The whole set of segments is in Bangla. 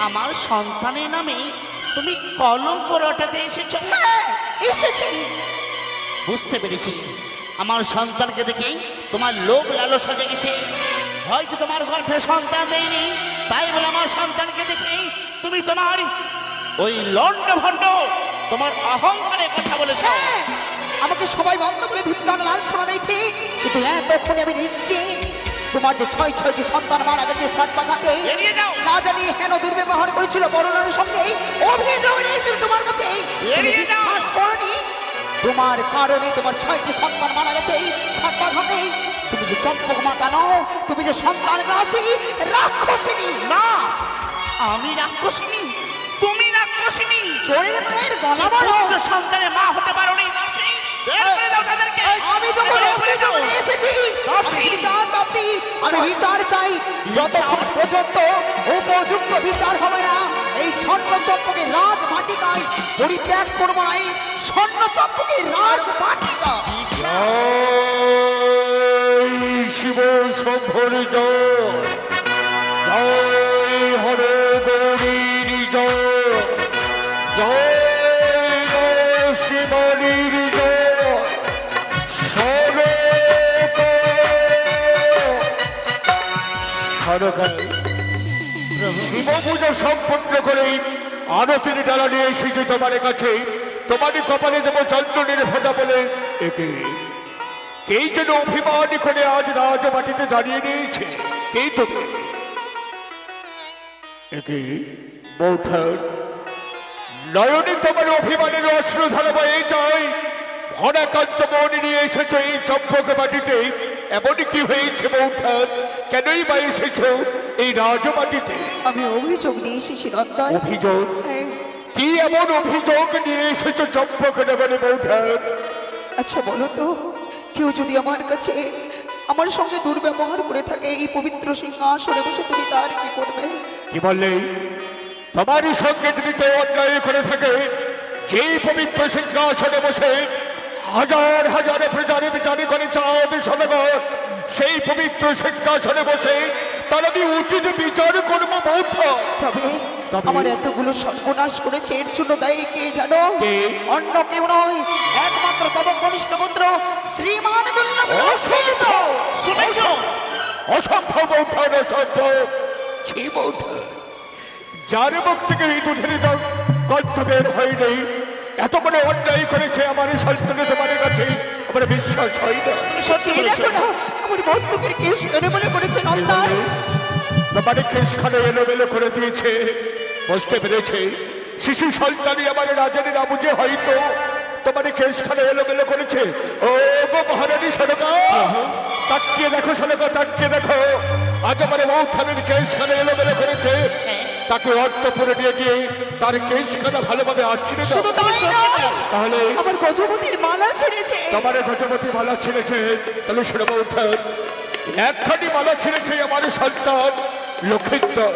আমার সন্তানের নামে তুমি কলঙ্ক রটাতে এসেছো? এসেছি, বুঝতে পেরেছি। আমার সন্তানকে দেখেই তোমার লোভ লালসা জেগেছে। হয়তো তোমার গর্ভে সন্তান দেয়নি, তাই বলে আমার সন্তানকে দেখেই তুমি তোমার ওই লন্ড ভণ্ড তোমার অহংকারের কথা বলেছো। আমাকে সবাই বন্ধ করে ধিক্কার লাঞ্ছনা দিয়েছে, কিন্তু এতক্ষণে আমি নিশ্চিত তোমার যে ছয়টি সন্তান মারা গেছে সর্বাঘাতে, না জানি হেন দুর্ব্যবহার করেছিল বড়নার সঙ্গে, অভিযোগ নিয়েছিল তোমার কাছে। বিশ্বাস করনি, তোমার কারণে তোমার 6টি সন্তান মারা গেছে সর্বাঘাতে। তুমি যে চম্পক মাতা নও, তুমি যে সন্তান রাশি রাক্ষসিনী। না, আমি রাক্ষসিনী, তুমি রাক্ষসিনী। চোরের মেয়ের গলা বড়, সন্তানের মা হতে পারো নি। আমি যখন এসেছি আমি বিচার চাই, যতক্ষণ পর্যন্ত উপযুক্ত বিচার হবে না এই স্বর্ণ চম্পকের রাজ বাটিকায় পরিত্যাগ করবো না। এই স্বর্ণ চম্পকের রাজ বাটিকা। শিব শম্ভর জয়, জয় হরে গৌরীর জয়, জয় শিবলীর শিব পুজো সম্পূর্ণ করে আরতির ডালা নিয়ে এসেছি তোমার কাছে। তোমারই কপালে দেব চন্দনের ফোঁটা বলে একে কেই যেন অভিমান করে আজ রাজবাটিতে দাঁড়িয়ে নিয়েছে। কেই তো একে বৌঠান নয়নে তোমার অভিমানের অশ্রু ধারা বয়ে যায়। ভরাকান্ত মন নিয়ে এসেছো এই চম্পক বাটিতে। এমন কি হয়েছে বৌঠান, কেনই বা এসেছো এই রাজবাটিতে? আমি অভিযোগ নিয়ে এসেছি নন্দন। অভিযোগ? কি এমন অভিযোগ নিয়ে এসেছো চম্পক নগরে বৌঠান? আচ্ছা বলো তো, কেউ যদি আমার কাছে আমার সঙ্গে দুর্ব্যবহার করে থাকে এই পবিত্র সিংহাসনে বসে, তুমি তার কি করবে? কি বললে? তোমারই সঙ্গে যদি কেউ অন্যায় করে থাকে, যেই পবিত্র সিংহাসনে বসে হাজার হাজার প্রজার বিচারি করে চাঁদ সদাগর, সেই পবিত্র সিংহাসনে বসে তার আমি উচিত বিচার করবো বৌঠান। তবে আমার এতগুলো সর্বনাশ করেছে এর জন্য দায়ী কে জানো? অন্য কেউ নয়, একমাত্র তব কনিষ্ঠ পুত্র শ্রীমান দুর্লভ। অসম্ভব বৌঠান, অসম্ভব। ছি বৌঠান, যার মুখ থেকে এই দুধের গল্প বের হয়নি, এত বড় অন্যায় করেছে আমার সন্তান তোমার কাছে আমার বিশ্বাস হয় না। আমার মস্তকের কেশ এলোমেলো করেছে নন্দন। তোমার কেশ খানে এলোমেলো করে দিয়েছে, বুঝতে পেরেছে। শিশু সন্তানই আমার রাজানি না বুঝে হয়তো তোমার কেশখানে এলোমেলো করেছে। ও গো মহারানী সনকা, তাকিয়ে দেখো সনকা, তাকিয়ে দেখো, আজ আমার মৌখানের কেশখানে এলোমেলো করেছে। তাকে অর্থপুরে নিয়ে গিয়ে তার কেশখানা ভালোভাবে আঁচড়ে দাও। শুধু তাই নয়, তাহলে আমার গজপতির মালা ছিঁড়েছে। তোমার গজপতি মালা ছিঁড়েছে, তাহলে শোনো মৌখান, একখানি মালা ছিঁড়েছে আমার সন্তান লক্ষিন্দর।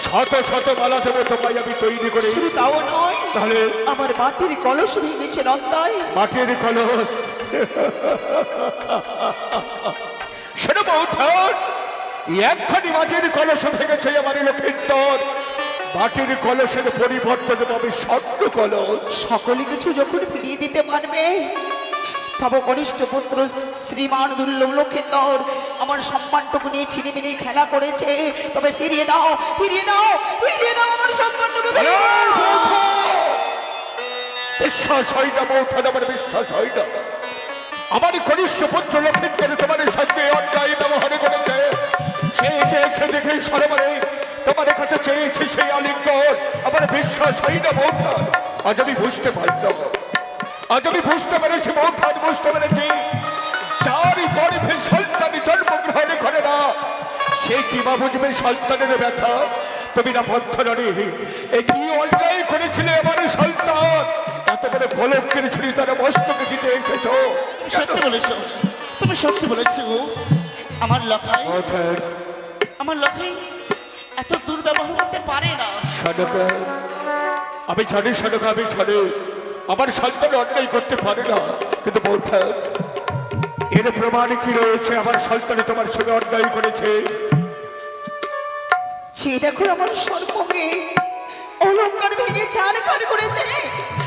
শত শত মালা দেবো তোমায় আমি তৈরি করে। শুধু তাও নয়, তাহলে আমার মাটির কলস ভেঙেছে নন্দাই। মাটির কলস, শোনো মৌখান, একখানি মাটির কলস ভেঙেছে আমার লক্ষিন্দর। মাটির কলসের পরিবর্তন হবে স্বর্ণ কলস। সকলে কিছু যখন ফিরিয়ে দিতে পারবে, তবে কনিষ্ঠ পুত্র শ্রীমান দুর্লভ লক্ষিন্দর আমার সম্মানটুকু নিয়ে ছিনিমিনি খেলা করেছে। তবে ফিরিয়ে দাও, ফিরিয়ে দাও, ফিরিয়ে দাও আমার সম্মানটুকু, ফিরিয়ে দাও। বিশ্বাস হয় না মৌখান, আমার বিশ্বাস হয় না। আমার কনিষ্ঠ পুত্র লক্ষিন্দর তোমার সঙ্গে অন্যায় ব্যবহার করেছে। সে দেখে দেখে সরবরে তোমার কাছে চেয়েছে সেই আলিঙ্গন। আমার বিশ্বাস হয় না মৌখান। আজ আমি বুঝতে পারলাম, আজ আমি বুঝতে পেরেছি মৌখান, বুঝতে পেরেছি যারই গর্ভে সন্তান জন্মগ্রহণ করে না সে কিবা বুঝবে সন্তানের ব্যথা। তুমি না পথরানি, এ কি অন্যায় করেছিলে আমার সন্তান? এত বড় কলঙ্কের ছুরি তার মস্তকে দিতে এসেছ। সত্যি বলেছো, তুমি সত্যি বলেছো। আমার লখাই, আমার লখাই এত দুর্ব্যবহার করতে পারে না। সনকা, আমি জানি সনকা, আমি জানি আমার সন্তান অন্যায় করতে পারে না, কিন্তু মৌখান এর প্রমাণ কি রয়েছে? আমার সন্তানে তোমার সঙ্গে অন্যায় করেছে। সে দেখো আমার সর্বঙ্গে অলঙ্কার ভেঙে চারখান করেছে।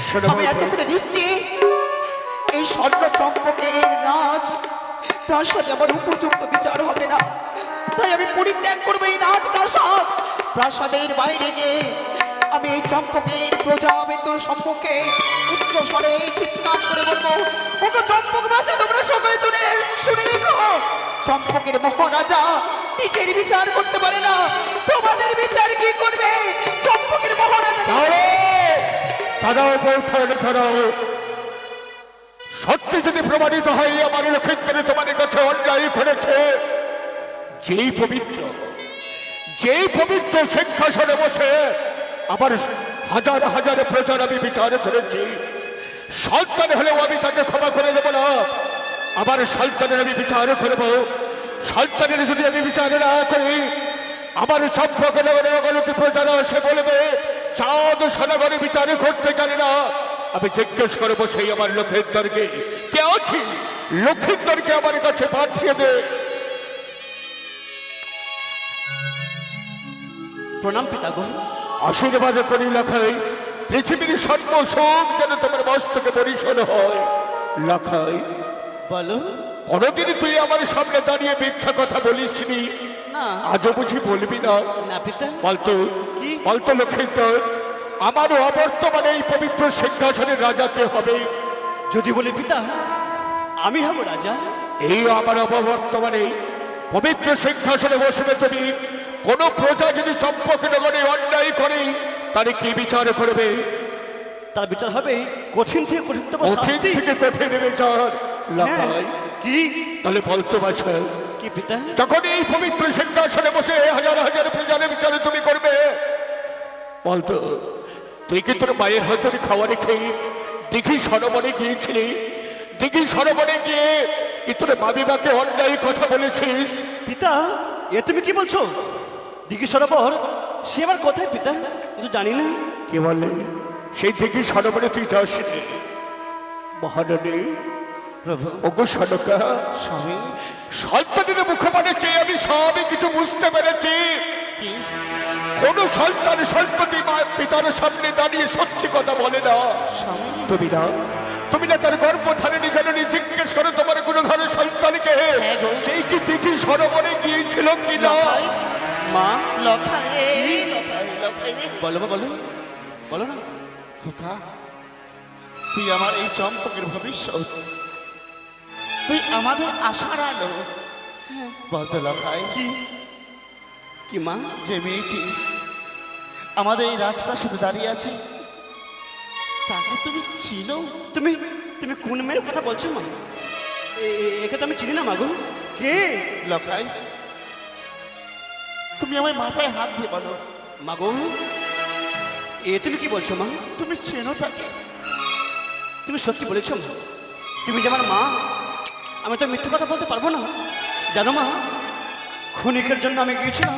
শোনো আমি এত মৌখান, করে দিচ্ছি, এই স্বর্ণ চম্পকের রাজ প্রাসাদে আমার উপযুক্ত বিচার হবে না। তাই আমি পরিত্যাগ করবো এই রাজ প্রাসাদ। প্রাসাদের বাইরে গিয়ে আমি এই চম্পকের প্রজাবিন্দু সম্মুখে উচ্চ স্বরে চিৎকার করে বলবো, ওগো চম্পকবাসী, তোমরা সকলে শুনে রেখো, চম্পকের মহারাজা নিজের বিচার করতে পারে না, তোমাদের বিচার কি করবে? চম্পকের মহারাজা দাঁড়াও মৌখান, দাঁড়াও। সত্যি যদি প্রমাণিত হয় আমার লক্ষিন্দর তোমাদের কাছে অন্যায় করেছে, যেই পবিত্র সিংহাসনে বসে আবার হাজার হাজার প্রচার আমি বিচার করেছি, সন্তান হলেও আমি তাকে ক্ষমা করে দেব না। আবার সন্তানের আমি বিচার করব। সন্তানের যদি আমি বিচার না করি, আমার চম্পকনগরে অগণতি প্রচার সে বলবে চাঁদ সনগরে বিচার করতে জানে না। আমি জিজ্ঞেস করবো সেই আমার লক্ষিন্দরকে, কে আছি, লক্ষিন্দরকে আমার কাছে পাঠিয়ে দে। প্রণাম পিতাগো। আশীর্বাদ করি লখাই, পৃথিবীর সর্বসুখ যেন তোমার মস্তকে পরিশোধ হয়। লখাই, বলো। কোনদিন তুই আমার সামনে দাঁড়িয়ে মিথ্যা কথা বলিসনি, না আজও বুঝি বলবি না? না পিতা। বলতো কি? বলতো লক্ষিন্দর, আমার অবর্তমানে এই পবিত্র সিংহাসনের রাজা কে হবে? যদি বলি পিতা আমি হব রাজা, এই আমার অবর্তমানে পবিত্র সিংহাসনে বসবে তুমি। কোন প্রজা যদি চম্পকনগরে অন্যায় করে তারে কি বিচার করবে? তার বিচার হবে কঠিন থেকে কঠিনতম কঠিন শাস্তি। থেকে কঠিন বিচার। হ্যাঁ। লখাই, কি তাহলে বলতো বাছা, কি পিতা? যখন এই পবিত্র সিংহাসনে বসে হাজার হাজার প্রজার বিচারে তুমি করবে, বলতো তুই কি তোর মায়ের হাতে খাওয়ারে খেয়ে দিঘি সরোবরে গিয়েছিলি? দিঘি সরোবরে গিয়ে কি তোর মামিমাকে অন্যায় কথা বলেছিস? পিতা এ তুমি কি বলছো? দিঘি সরোবর সে আমার কোথায় পিতা? কিন্তু জানি না। কি বলে সেই দিঘি সরোবরে তুই যাসনি? মহারানী, প্রভু, ওগো সনকা, স্বামী, সন্তানের মুখপানে চেয়ে আমি সবই কিছু বুঝতে পেরেছি। কি কোন সন্তান সন্ততি পিতার সামনে দাঁড়িয়ে সত্যি কথা বলে না। স্বামী? তুমি না তার গর্ভ ধারণী জননী জিজ্ঞেস করো তোমার কোন ধরনের সন্তানকে হ্যাঁ গো। সেই কি দিঘি সরোবরে গিয়েছিল কিনা? লখাই, মা লখাই রে, লখাই, লখাই রে। বলো মা, বলো বলো না। খোকা, তুই আমার এই চম্পকের ভবিষ্যৎ, তুই আমাদের আশার আলো। বলতো লখাই, কি কি মা? যে মেয়েটি আমাদের এই রাজপ্রাসাদে দাঁড়িয়ে আছে তাকে তুমি চিনো? তুমি তুমি কোন মেয়ের কথা বলছো মা? একে তো আমি চিনি না মাগো। কে? লখাই, তুমি আমার মাথায় হাত দিয়ে বলো, মাগো তুমি কি বলছো মা? তুমি চেনো তাকে? তুমি সত্যি বলেছো মা? তুমি যে আমার মা, আমি তো মিথ্যে কথা বলতে পারবো না। জানো মা, ক্ষণিকের জন্য আমি গিয়েছিলাম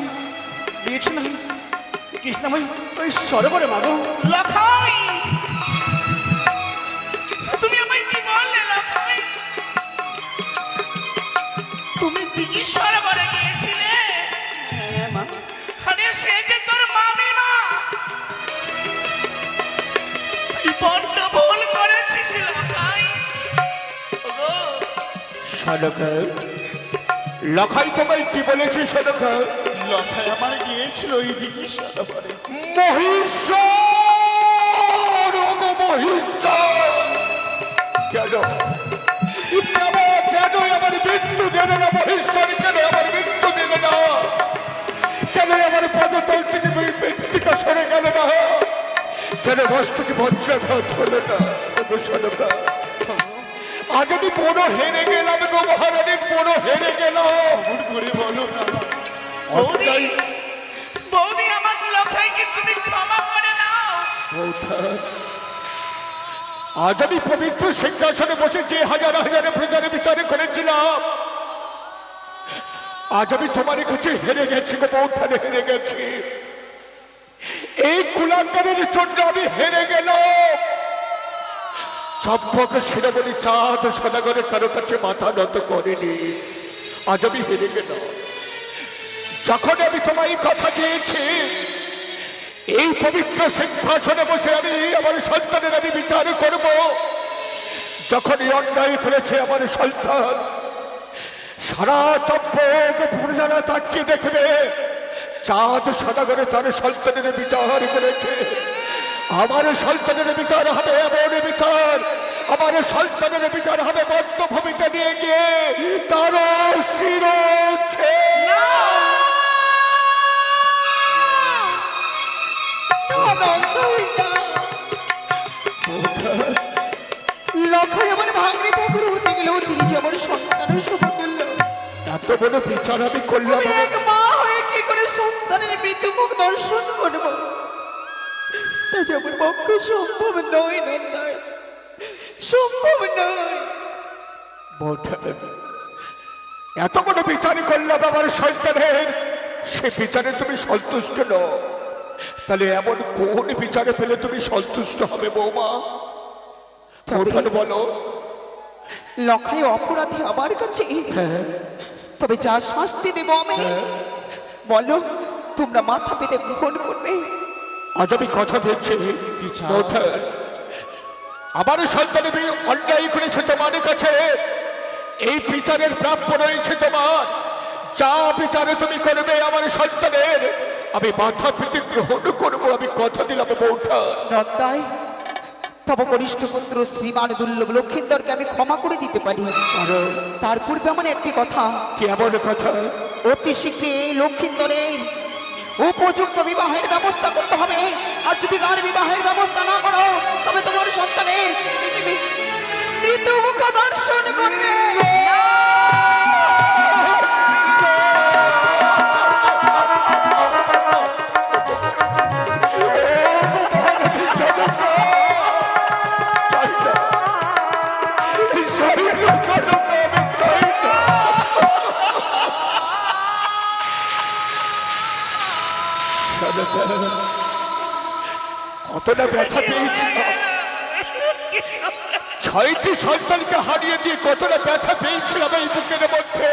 কৃষ্ণা ওই সরোবরে মাগো। লখাই, তুমি আমায় কি বললে লখাই? তুমি দিঘির সরোবরে গিয়েছিলে? হ্যাঁ মা। আরে সে যে তোর মামিমা। তুই বড্ড ভুল করেছিস লখাই। ওগো, সনকা, লখাই তোমায় কি বলেছে সনকা? লখাই আমার গিয়েছিল ওই দিঘির সরোবরে। মহিষাসুর, ওগো মহিষাসুর! কেন কেন আমার মৃত্যু দেবে না মহেশ্বর? কেন আমার মৃত্যু দেবে না? কেন আমার পদতল থেকে মৃত্তিকা সরে গেল না? কেন মস্তকে বজ্রাঘাত হলো না? ওগো সনকা, আজ আমি বড় হেরে গেলাম গো মহারানী, বড় হেরে গেলাম। ভুল করে বলো না। অন্যায় বৌদি, আমার লখাইকে তুমি ক্ষমা করে দাও। আজ আমি পবিত্র সিংহাসনে বসে যে হাজার হাজারে প্রজারে বিচারে করেছিলাম, আজ আমি তোমার কাছে হেরে গেছি গো বৌঠানে, হেরে গেছি। এই কুলাঙ্গারের জন্য আমি হেরে গেলাম। সম্পর্ক শিরোমণি চাঁদ সদাগরে কারো কাছে মাথা নত করেনি, আজ আমি হেরে গেলাম। যখন আমি তোমায় কথা দিয়েছি, এই পবিত্র সিংহাসনে বসে আমি আমার সন্তানের আমি বিচার করব, যখনই অন্যায় করেছে আমার সন্তান, সারা চম্পক প্রজারা তাকিয়ে দেখবে চাঁদ সদাগরে তার সন্তানের বিচার করেছে। আমার সন্তানের বিচার হবে এমন বিচার, আমার সন্তানের বিচার হবে বদ্ধভূমিতে নিয়ে গিয়ে তার শিরোচ্ছে। লখাই আমার ভাগ্নে ঠাকুর হতে গেল, তিনি যে আমার সন্তানের শুভ করল। এত বড় বিচার আমি করলাম, আমি এক মা হয়ে কি করে সন্তানের মৃত্যু মুখ দর্শন করব? তা যেমন পক্ষে সম্ভব নয় নন্দায়, সম্ভব নয়। এত বড় বিচার করলাম আমার সন্তানের, সে বিচারে তুমি সন্তুষ্ট নও, তাহলে এমন কোন বিচারে পেলে তুমি সন্তুষ্ট হবে বৌমা? বলো। লখাই অপরাধী আমার কাছে, তবে যা শাস্তি দেব আমি, বলো তোমরা মাথা পেতে গ্রহণ করবে। আজ আমি কথা দিচ্ছি, আমার সন্তানের অন্যায় করেছে তোমার কাছে, এই বিচারের প্রাপ্য রয়েছে তোমার। যা বিচারে তুমি করবে আমার সন্তানের, আমি মাথা পেতে গ্রহণ করবো, আমি কথা দিলাম বৌঠা। নন্দাই, তব কনিষ্ঠ পুত্র শ্রীমান দুর্লভ লক্ষিন্দরকে আমি ক্ষমা করে দিতে পারি, তার পূর্বে আমার একটি কথা। কেমন কথা? অতি শীঘ্রই এই লক্ষিন্দরের উপযুক্ত বিবাহের ব্যবস্থা করতে হবে, আর যদি তার বিবাহের ব্যবস্থা না করো, তবে তোমার সন্তানের মৃত্যু মুখ দর্শন করবে। কতটা ব্যথা পেয়েছিলাম, 6টি সন্তানকে হারিয়ে দিয়ে কতটা ব্যথা পেয়েছিলাম এই বুকের মধ্যে।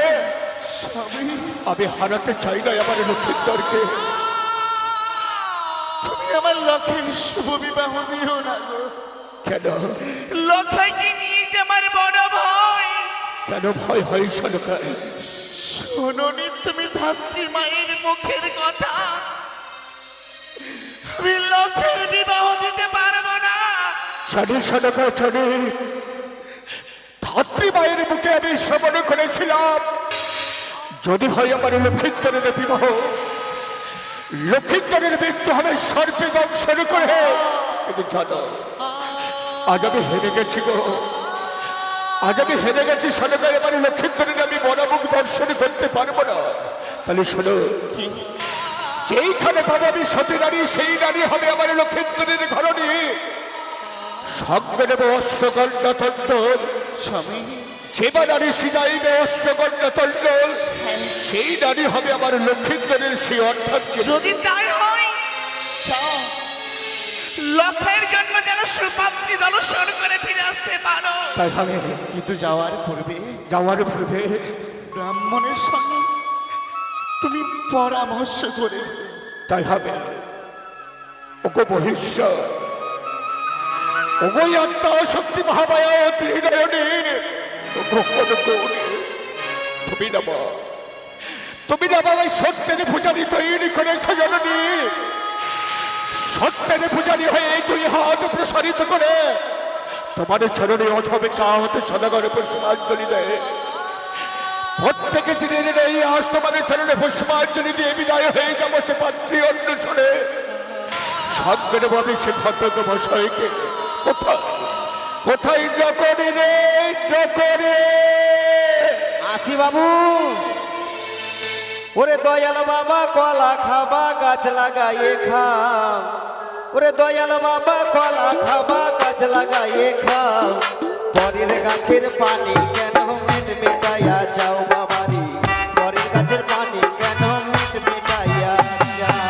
আমি হারাতে চাই না আমার লক্ষিন্দরকে। তুমি আমার লক্ষের শুভ বিবাহ দিও না গো। কেন? লক্ষাইকে নিয়ে যে আমার বড় ভয়। কেন ভয় হয় সনকা? শোনোনি তুমি ধাত্রী মায়ের মুখের কথা? আমি লক্ষের বিবাহ দিতে পারবো না। জানি সনকা, জানি। ধাত্রী মায়ের মুখে আমি শ্রবণ করেছিলাম, যদি হয় আমার লক্ষিন্দরের বিবাহ, লক্ষিন্দরের মৃত্যু হবে সর্পে দংশন করে। তুমি জানো আজ আমি হেরে গেছি গো, আজ আমি হেরে গেছি। শোনো এবার লক্ষ্মীন্দরের আমি মনামুখ দর্শন করতে পারবো না। তাহলে শোনো, যেইখানে পাবো আমি সতী নারী, সেই নারী হবে আমার লক্ষ্মীন্দরের ঘরণী। সঙ্গে নেব অস্ত্রগণ্ড তন্ডল, স্বামী যেবা নারী সিনাইবে অস্ত্রগণ্ড তন্ডল, সেই নারী হবে আমার লক্ষ্মীন্দরের সেই অর্থাৎ। যদি তাই হয়, চাও লক্ষের জন্য যেন সুপাত্রী দর্শন করে ফিরে আসতে পারো। তাই হবে, কিন্তু যাওয়ার পূর্বে যাওয়ার পূর্বে ব্রাহ্মণের সঙ্গে তুমি পরামর্শ করে। তাই হবে। ওগো মহেশ্বর, ওগো আত্মা শক্তি মহামায়া ত্রিনয়নী, ওগো কনকৌনি, তুমি না মা, তুমি না বাবা সত্যের পূজারি তৈরি করেছ জননী। সত্যের পূজারি হয়ে এই দুই হাত প্রসারিত করে তোমার চরণে অথবে চা হতে সদাগরে পুষ্পাঞ্জলি দেয়। প্রত্যেকে দিনের এই আজ তোমাদের চরণে পুষ্পাঞ্জলি দিয়ে বিদায় হয়ে যাবো সে পাত্রী অন্বেষণে। সঙ্গে ভাবে সে ঘটক মশাইকে কোথায় কোথায় নকরে রে নকরে। আসি বাবু, ওরে দয়াল বাবা কলা খাবা গাছ লাগাইয়ে খাও, ওরে দয়াল বাবা কলা খাবা গাছ লাগাইয়ে খাও, পরের গাছের পানি কেন মিট মিটাইয়া যাও বাবারি, পরের গাছের পানি কেন মিট মিটাইয়া যাও।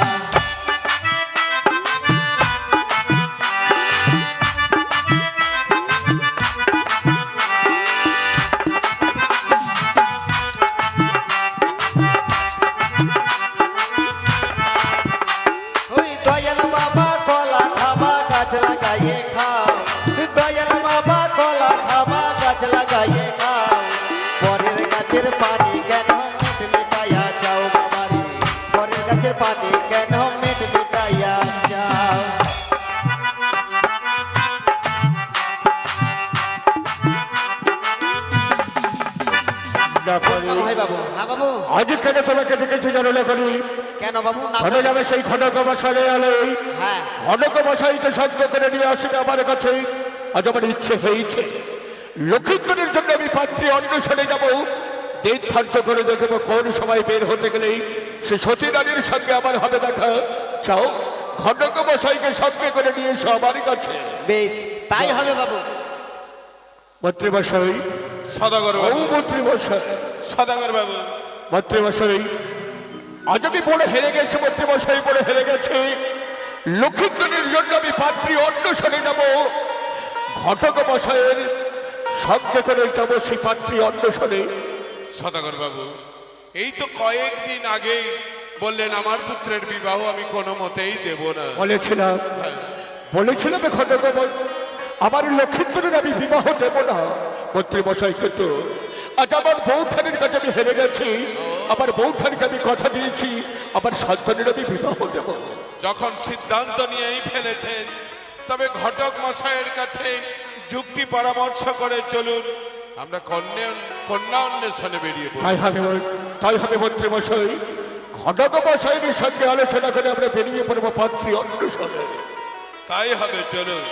ওই দয়াল বাবা কলা খাবা গাছ লাগাইয়ে খাও, দয়াল বাবা কলা খাবা গাছ লাগাইয়ে খাও, পরের গাছের পানি কেন মিট মিটাইয়া যাও বাবারি, পরের গাছের পানি কেন মিট মিটাইয়া যাও। ভাই বাবু, হ্যাঁ বাবু, আজ কেন তোমাকে দেখেছি জানো না করি? কেন বাবু না? শোনো যাবে সেই খনক মশালে আলোই, হ্যাঁ খনক মশাইকে সঙ্গে করে নিয়ে আসবে আমার কাছে। আজ আমার ইচ্ছে হয়েছে লক্ষ্মীন্দরের জন্য আমি পাত্রী অন্বেষণে যাবো। দিন ধার্য করে দেখবো কোন সময় বের হতে গেলেই সে সতী নারীর সঙ্গে আমার হবে দেখা। চাও খনক মশাইকে সঙ্গে করে নিয়ে এসো আমার কাছে। বেশ তাই হবে বাবু। মন্ত্রীমশাই, সদাগর ও বাবু, মন্ত্রীমশাই, সদাগর বাবু, মন্ত্রীমশাই, আজ আমি বড় হেরে গেছি। মন্ত্রীমশাই বড় হেরে গেছে। লক্ষ্মীন্দরের জন্য আমি পাত্রী অন্বেষণে যাব। ঘটক মশাইয়ের সঙ্গে করে যাব সেই পাত্রী অন্বেষণে। সদাগর বাবু, এই তো কয়েকদিন আগেই বললেন আমার পুত্রের বিবাহ আমি কোনো মতেই দেব না। বলেছিলাম বলেছিলাম ঘটক আমার লক্ষ্মীন্দরের আমি বিবাহ দেব না। মন্ত্রীমশাই কিন্তু আজ আমার বৌঠানের কাছে আমি হেরে গেছি। আমার বৌঠানকে আমি কথা দিয়েছি আমার সন্তানের আমি বিবাহ দেব। যখন সিদ্ধান্ত নিয়েই ফেলেছেন তবে ঘটক মশাইয়ের কাছে যুক্তি পরামর্শ করে চলুন, আমরা কন্যা অন্বেষণে বেরিয়ে পড়ি। তাই হবে মন্ত্রীমশাই। ঘটক মশাইয়ের সঙ্গে আলোচনা করে আমরা বেরিয়ে পড়বো পাত্রী অন্বেষণে। তাই হবে, চলুন।